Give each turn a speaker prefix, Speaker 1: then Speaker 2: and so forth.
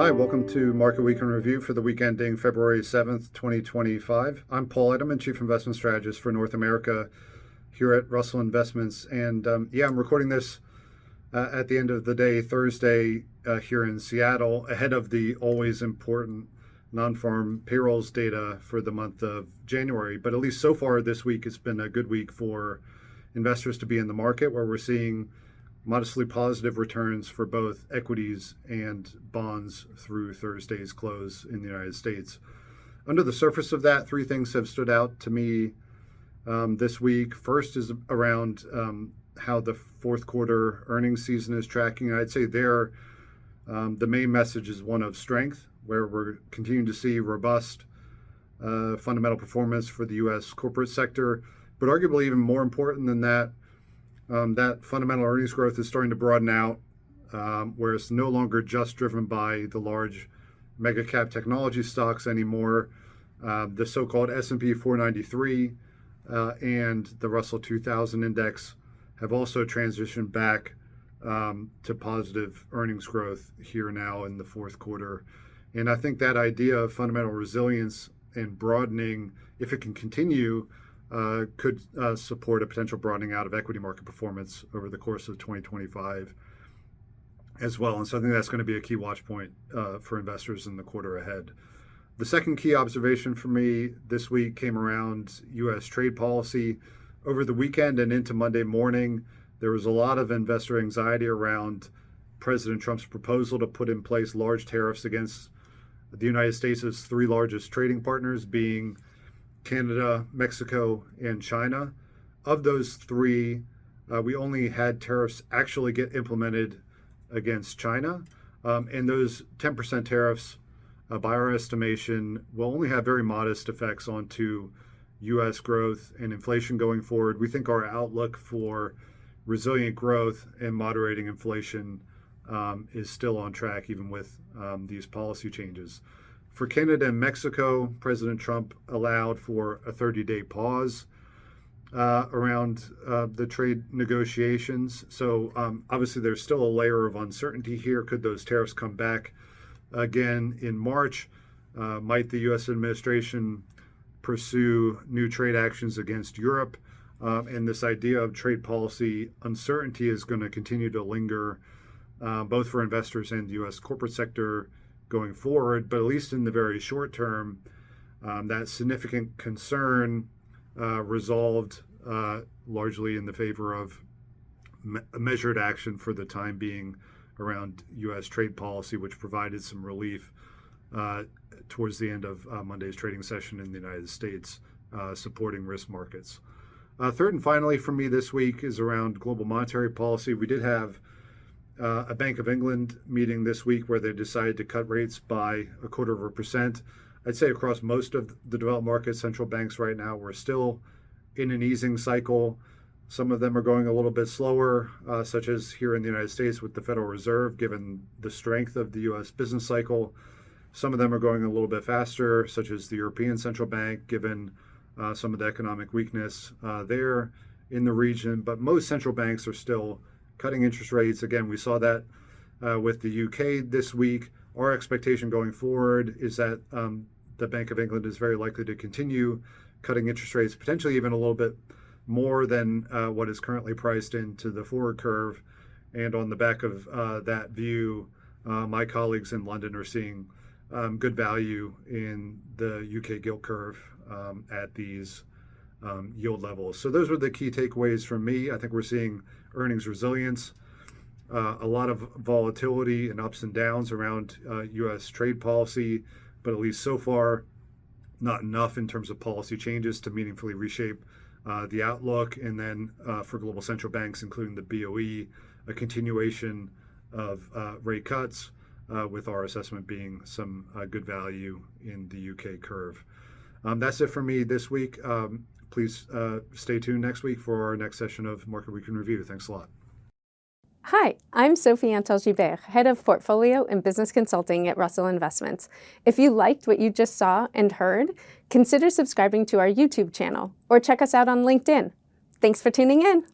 Speaker 1: Hi, welcome to Market Week in Review for the week ending February 7th, 2025. I'm Paul Edelman, Chief Investment Strategist for North America here at Russell Investments. And I'm recording this at the end of the day, Thursday, here in Seattle, ahead of the always important non-farm payrolls data for the month of January. But at least so far this week, it's been a good week for investors to be in the market, where we're seeing modestly positive returns for both equities and bonds through Thursday's close in the United States. Under the surface of that, three things have stood out to me this week. First is around how the fourth quarter earnings season is tracking. I'd say there, the main message is one of strength, where we're continuing to see robust fundamental performance for the U.S. corporate sector. But arguably even more important than that, that fundamental earnings growth is starting to broaden out, where it's no longer just driven by the large mega cap technology stocks anymore. The so-called S&P 493 and the Russell 2000 index have also transitioned back to positive earnings growth here now in the fourth quarter. And I think that idea of fundamental resilience and broadening, if it can continue, could support a potential broadening out of equity market performance over the course of 2025 as well. And so I think that's going to be a key watch point for investors in the quarter ahead. The second key observation for me this week came around U.S. trade policy. Over the weekend and into Monday morning, there was a lot of investor anxiety around President Trump's proposal to put in place large tariffs against the United States' three largest trading partners, being Canada, Mexico, and China. Of those three, we only had tariffs actually get implemented against China. And those 10% tariffs, by our estimation, will only have very modest effects onto U.S. growth and inflation going forward. We think our outlook for resilient growth and moderating inflation is still on track, even with these policy changes. For Canada and Mexico, President Trump allowed for a 30-day pause around the trade negotiations. So obviously there's still a layer of uncertainty here. Could those tariffs come back again in March? Might the U.S. administration pursue new trade actions against Europe? And this idea of trade policy uncertainty is going to continue to linger both for investors and the U.S. corporate sector going forward. But at least in the very short term, that significant concern resolved largely in the favor of measured action for the time being around U.S. trade policy, which provided some relief towards the end of Monday's trading session in the United States, supporting risk markets. Third and finally for me this week is around global monetary policy. We did have a Bank of England meeting this week where they decided to cut rates by 0.25%. I'd say across most of the developed markets, central banks right now, we're still in an easing cycle. Some of them are going a little bit slower, such as here in the United States with the Federal Reserve, given the strength of the U.S. business cycle. Some of them are going a little bit faster, such as the European Central Bank, given some of the economic weakness there in the region. But most central banks are still cutting interest rates. Again, we saw that with the UK this week. Our expectation going forward is that the Bank of England is very likely to continue cutting interest rates, potentially even a little bit more than what is currently priced into the forward curve. And on the back of that view, my colleagues in London are seeing good value in the UK gilt curve at these yield levels. So those were the key takeaways from me. I think we're seeing earnings resilience, a lot of volatility and ups and downs around U.S. trade policy, but at least so far, not enough in terms of policy changes to meaningfully reshape the outlook. And then for global central banks, including the BOE, a continuation of rate cuts, with our assessment being some good value in the UK curve. That's it for me this week. Please stay tuned next week for our next session of Market Week in Review. Thanks a lot.
Speaker 2: Hi, I'm Sophie Antal-Gibert, Head of Portfolio and Business Consulting at Russell Investments. If you liked what you just saw and heard, consider subscribing to our YouTube channel or check us out on LinkedIn. Thanks for tuning in.